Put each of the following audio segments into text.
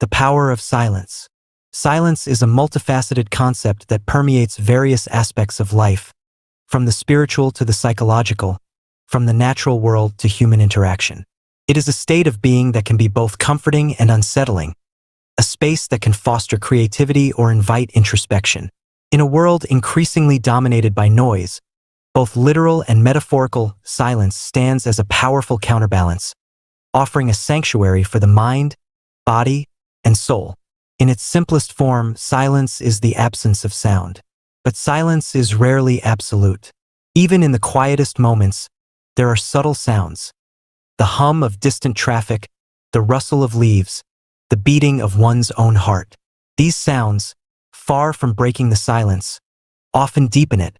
The power of silence. Silence is a multifaceted concept that permeates various aspects of life, from the spiritual to the psychological, from the natural world to human interaction. It is a state of being that can be both comforting and unsettling, a space that can foster creativity or invite introspection. In a world increasingly dominated by noise, both literal and metaphorical, silence stands as a powerful counterbalance, offering a sanctuary for the mind, body, and soul. In its simplest form, silence is the absence of sound. But silence is rarely absolute. Even in the quietest moments, there are subtle sounds. The hum of distant traffic, the rustle of leaves, the beating of one's own heart. These sounds, far from breaking the silence, often deepen it,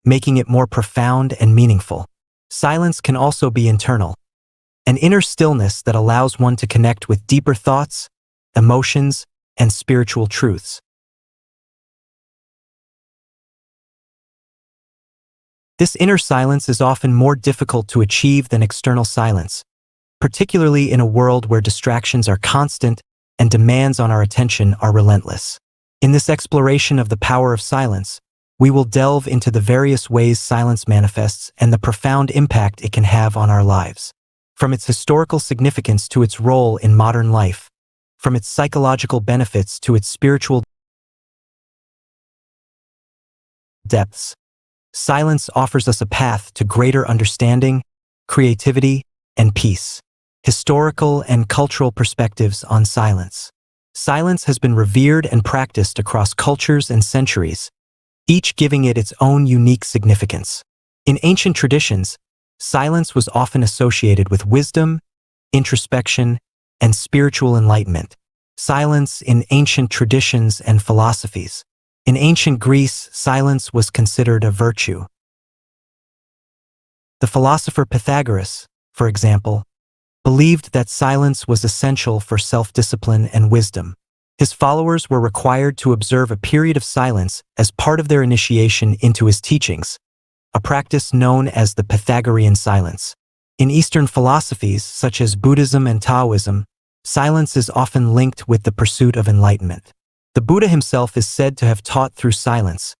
making it more profound and meaningful. Silence can also be internal, an inner stillness that allows one to connect with deeper thoughts, emotions, and spiritual truths. This inner silence is often more difficult to achieve than external silence, particularly in a world where distractions are constant and demands on our attention are relentless. In this exploration of the power of silence, we will delve into the various ways silence manifests and the profound impact it can have on our lives. From its historical significance to its role in modern life, from its psychological benefits to its spiritual depths, silence offers us a path to greater understanding, creativity, and peace. Historical and cultural perspectives on silence. Silence has been revered and practiced across cultures and centuries, each giving it its own unique significance. In ancient traditions, silence was often associated with wisdom, introspection, and spiritual enlightenment. Silence in ancient traditions and philosophies. In ancient Greece, silence was considered a virtue. The philosopher Pythagoras, for example, believed that silence was essential for self-discipline and wisdom. His followers were required to observe a period of silence as part of their initiation into his teachings, a practice known as the Pythagorean silence. In Eastern philosophies, such as Buddhism and Taoism, silence is often linked with the pursuit of enlightenment. The Buddha himself is said to have taught through silence,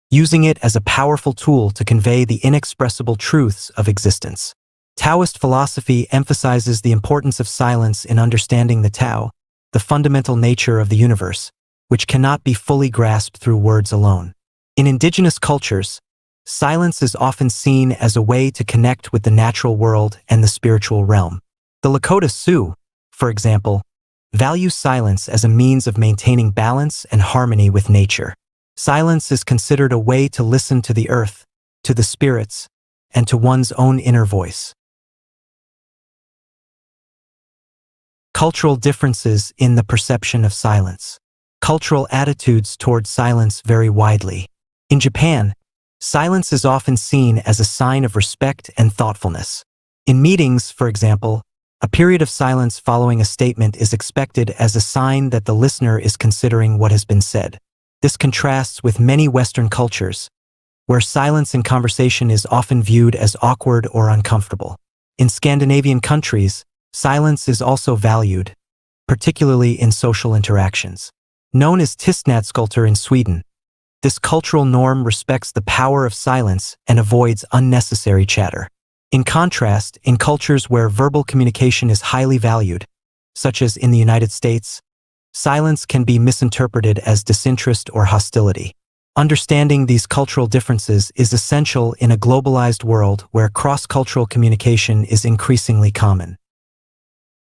using it as a powerful tool to convey the inexpressible truths of existence. Taoist philosophy emphasizes the importance of silence in understanding the Tao, the fundamental nature of the universe, which cannot be fully grasped through words alone. In indigenous cultures, silence is often seen as a way to connect with the natural world and the spiritual realm. The Lakota Sioux, for example, value silence as a means of maintaining balance and harmony with nature. Silence is considered a way to listen to the earth, to the spirits, and to one's own inner voice. Cultural differences in the perception of silence. Cultural attitudes toward silence vary widely. In Japan, silence is often seen as a sign of respect and thoughtfulness. In meetings, for example, a period of silence following a statement is expected as a sign that the listener is considering what has been said. This contrasts with many Western cultures, where silence in conversation is often viewed as awkward or uncomfortable. In Scandinavian countries, silence is also valued, particularly in social interactions. Known as tystnadskultur in Sweden, this cultural norm respects the power of silence and avoids unnecessary chatter. In contrast, in cultures where verbal communication is highly valued, such as in the United States, silence can be misinterpreted as disinterest or hostility. Understanding these cultural differences is essential in a globalized world where cross-cultural communication is increasingly common.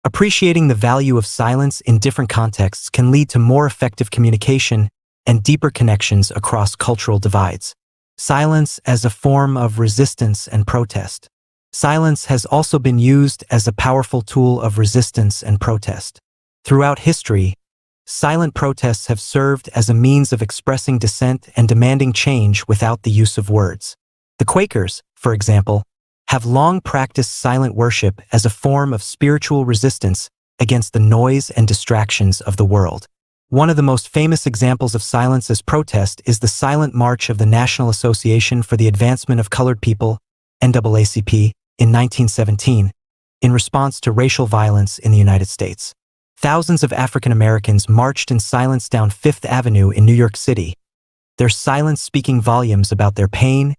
Appreciating the value of silence in different contexts can lead to more effective communication and deeper connections across cultural divides. Silence as a form of resistance and protest. Silence has also been used as a powerful tool of resistance and protest. Throughout history, silent protests have served as a means of expressing dissent and demanding change without the use of words. The Quakers, for example, have long practiced silent worship as a form of spiritual resistance against the noise and distractions of the world. One of the most famous examples of silence as protest is the Silent March of the National Association for the Advancement of Colored People, NAACP, in 1917, in response to racial violence in the United States. Thousands of African Americans marched in silence down Fifth Avenue in New York City, their silence speaking volumes about their pain,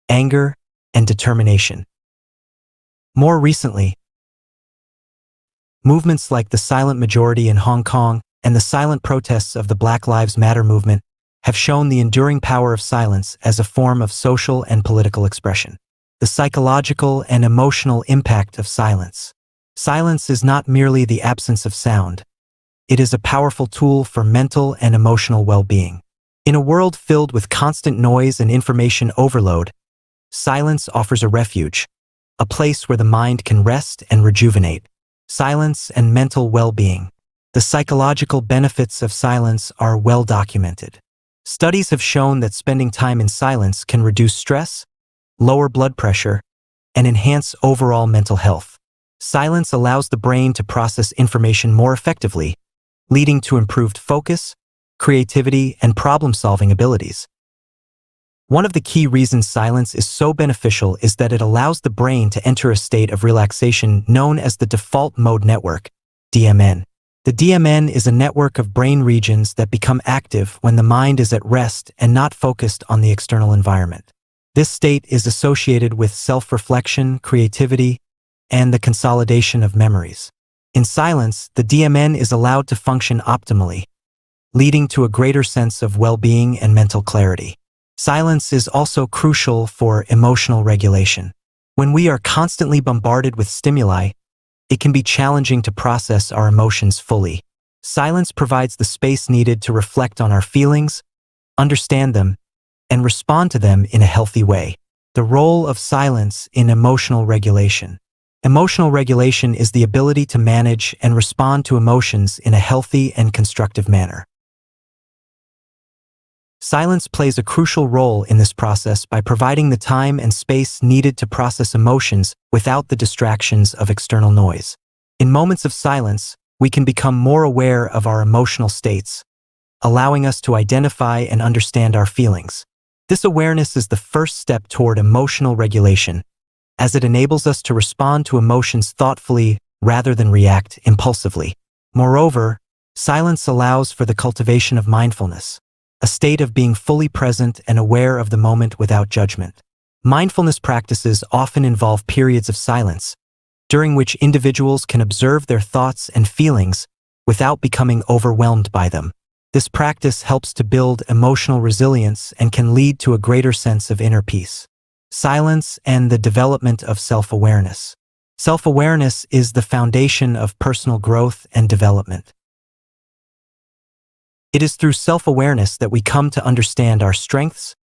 anger, and determination. More recently, movements like the Silent Majority in Hong Kong and the silent protests of the Black Lives Matter movement have shown the enduring power of silence as a form of social and political expression. The psychological and emotional impact of silence. Silence is not merely the absence of sound. It is a powerful tool for mental and emotional well-being. In a world filled with constant noise and information overload, silence offers a refuge, a place where the mind can rest and rejuvenate. Silence and mental well-being. The psychological benefits of silence are well documented. Studies have shown that spending time in silence can reduce stress, lower blood pressure, and enhance overall mental health. Silence allows the brain to process information more effectively, leading to improved focus, creativity, and problem-solving abilities. One of the key reasons silence is so beneficial is that it allows the brain to enter a state of relaxation known as the default mode network, DMN. The DMN is a network of brain regions that become active when the mind is at rest and not focused on the external environment. This state is associated with self-reflection, creativity, and the consolidation of memories. In silence, the DMN is allowed to function optimally, leading to a greater sense of well-being and mental clarity. Silence is also crucial for emotional regulation. When we are constantly bombarded with stimuli, it can be challenging to process our emotions fully. Silence provides the space needed to reflect on our feelings, understand them, and respond to them in a healthy way. The role of silence in emotional regulation. Emotional regulation is the ability to manage and respond to emotions in a healthy and constructive manner. Silence plays a crucial role in this process by providing the time and space needed to process emotions without the distractions of external noise. In moments of silence, we can become more aware of our emotional states, allowing us to identify and understand our feelings. This awareness is the first step toward emotional regulation, as it enables us to respond to emotions thoughtfully rather than react impulsively. Moreover, silence allows for the cultivation of mindfulness, a state of being fully present and aware of the moment without judgment. Mindfulness practices often involve periods of silence, during which individuals can observe their thoughts and feelings without becoming overwhelmed by them. This practice helps to build emotional resilience and can lead to a greater sense of inner peace. Silence and the development of self-awareness. Self-awareness is the foundation of personal growth and development. It is through self-awareness that we come to understand our strengths,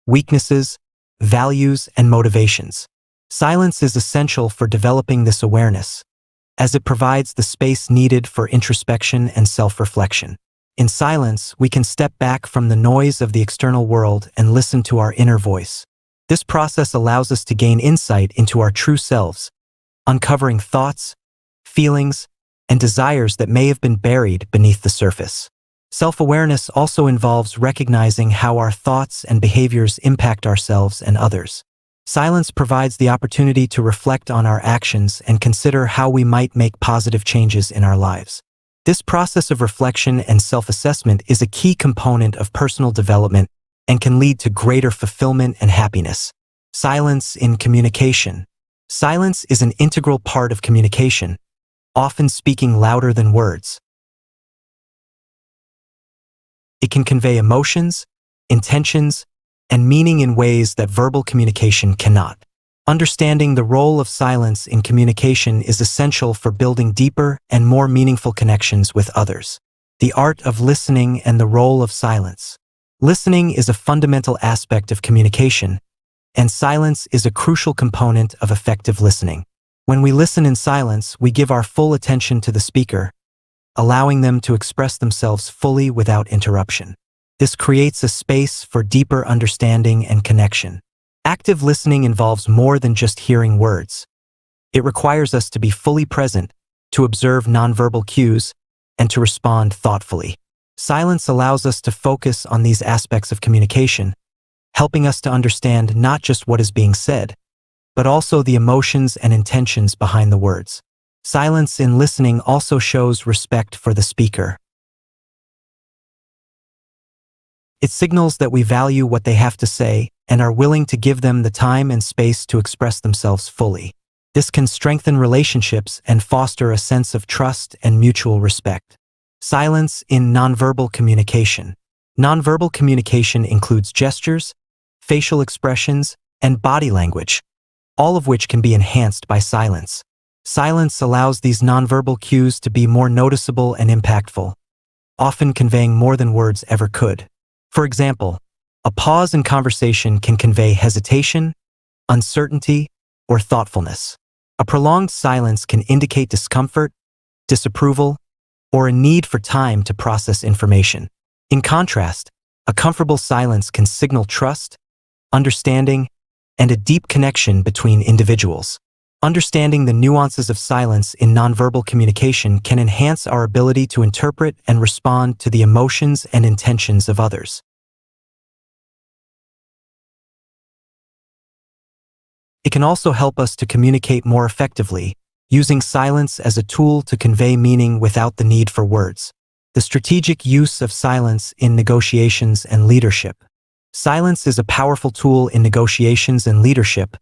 weaknesses, values, and motivations. Silence is essential for developing this awareness, as it provides the space needed for introspection and self-reflection. In silence, we can step back from the noise of the external world and listen to our inner voice. This process allows us to gain insight into our true selves, uncovering thoughts, feelings, and desires that may have been buried beneath the surface. Self-awareness also involves recognizing how our thoughts and behaviors impact ourselves and others. Silence provides the opportunity to reflect on our actions and consider how we might make positive changes in our lives. This process of reflection and self-assessment is a key component of personal development and can lead to greater fulfillment and happiness. Silence in communication. Silence is an integral part of communication, often speaking louder than words. It can convey emotions, intentions, and meaning in ways that verbal communication cannot. Understanding the role of silence in communication is essential for building deeper and more meaningful connections with others. The art of listening and the role of silence. Listening is a fundamental aspect of communication, and silence is a crucial component of effective listening. When we listen in silence, we give our full attention to the speaker, allowing them to express themselves fully without interruption. This creates a space for deeper understanding and connection. Active listening involves more than just hearing words. It requires us to be fully present, to observe nonverbal cues, and to respond thoughtfully. Silence allows us to focus on these aspects of communication, helping us to understand not just what is being said, but also the emotions and intentions behind the words. Silence in listening also shows respect for the speaker. It signals that we value what they have to say and are willing to give them the time and space to express themselves fully. This can strengthen relationships and foster a sense of trust and mutual respect. Silence in nonverbal communication. Nonverbal communication includes gestures, facial expressions, and body language, all of which can be enhanced by silence. Silence allows these nonverbal cues to be more noticeable and impactful, often conveying more than words ever could. For example, a pause in conversation can convey hesitation, uncertainty, or thoughtfulness. A prolonged silence can indicate discomfort, disapproval, or a need for time to process information. In contrast, a comfortable silence can signal trust, understanding, and a deep connection between individuals. Understanding the nuances of silence in nonverbal communication can enhance our ability to interpret and respond to the emotions and intentions of others. It can also help us to communicate more effectively, using silence as a tool to convey meaning without the need for words. The strategic use of silence in negotiations and leadership. Silence is a powerful tool in negotiations and leadership,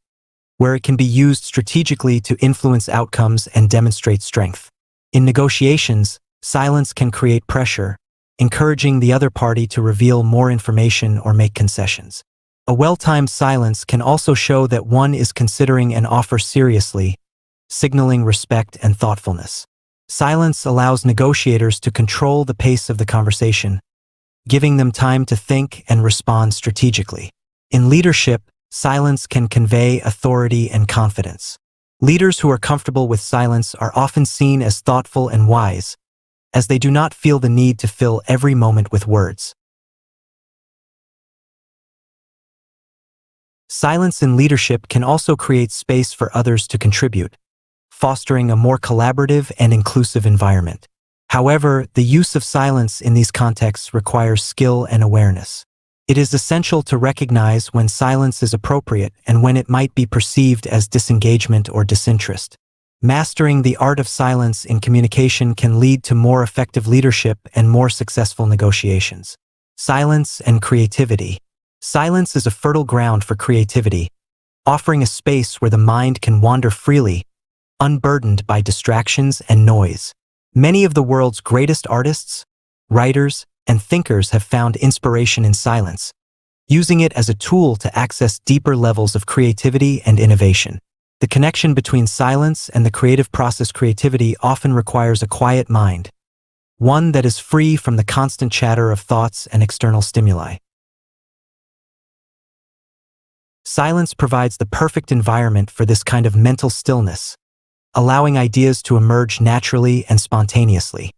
where it can be used strategically to influence outcomes and demonstrate strength. In negotiations, silence can create pressure, encouraging the other party to reveal more information or make concessions. A well-timed silence can also show that one is considering an offer seriously, signaling respect and thoughtfulness. Silence allows negotiators to control the pace of the conversation, giving them time to think and respond strategically. In leadership, silence can convey authority and confidence. Leaders who are comfortable with silence are often seen as thoughtful and wise, as they do not feel the need to fill every moment with words. Silence in leadership can also create space for others to contribute, fostering a more collaborative and inclusive environment. However, the use of silence in these contexts requires skill and awareness. It is essential to recognize when silence is appropriate and when it might be perceived as disengagement or disinterest. Mastering the art of silence in communication can lead to more effective leadership and more successful negotiations. Silence and creativity. Silence is a fertile ground for creativity, offering a space where the mind can wander freely, unburdened by distractions and noise. Many of the world's greatest artists, writers, and thinkers have found inspiration in silence, using it as a tool to access deeper levels of creativity and innovation. The connection between silence and the creative process. Creativity often requires a quiet mind, one that is free from the constant chatter of thoughts and external stimuli. Silence provides the perfect environment for this kind of mental stillness, allowing ideas to emerge naturally and spontaneously.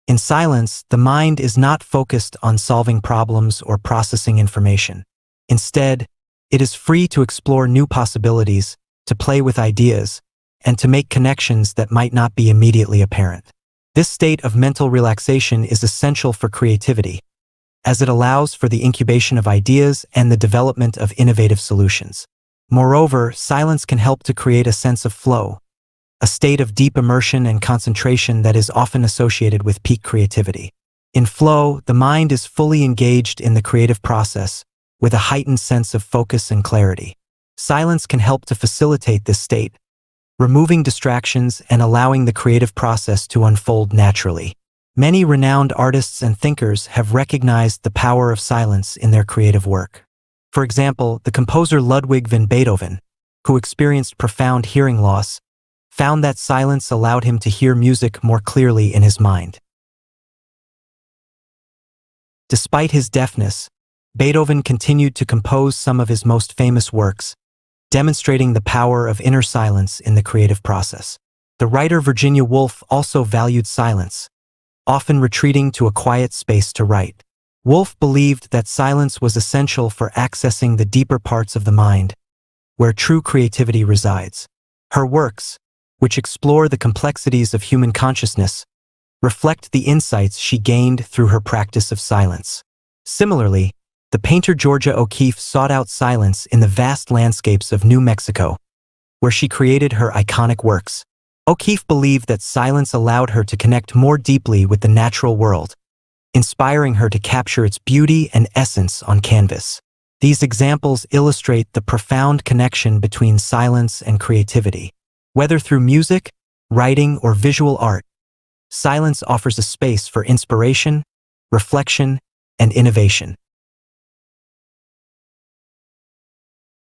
In silence, the mind is not focused on solving problems or processing information. Instead, it is free to explore new possibilities, to play with ideas, and to make connections that might not be immediately apparent. This state of mental relaxation is essential for creativity, as it allows for the incubation of ideas and the development of innovative solutions. Moreover, silence can help to create a sense of flow, a state of deep immersion and concentration that is often associated with peak creativity. In flow, the mind is fully engaged in the creative process, with a heightened sense of focus and clarity. Silence can help to facilitate this state, removing distractions and allowing the creative process to unfold naturally. Many renowned artists and thinkers have recognized the power of silence in their creative work. For example, the composer Ludwig van Beethoven, who experienced profound hearing loss, found that silence allowed him to hear music more clearly in his mind. Despite his deafness, Beethoven continued to compose some of his most famous works, demonstrating the power of inner silence in the creative process. The writer Virginia Woolf also valued silence, often retreating to a quiet space to write. Woolf believed that silence was essential for accessing the deeper parts of the mind, where true creativity resides. Her works, which explore the complexities of human consciousness, reflect the insights she gained through her practice of silence. Similarly, the painter Georgia O'Keeffe sought out silence in the vast landscapes of New Mexico, where she created her iconic works. O'Keeffe believed that silence allowed her to connect more deeply with the natural world, inspiring her to capture its beauty and essence on canvas. These examples illustrate the profound connection between silence and creativity. Whether through music, writing, or visual art, silence offers a space for inspiration, reflection, and innovation.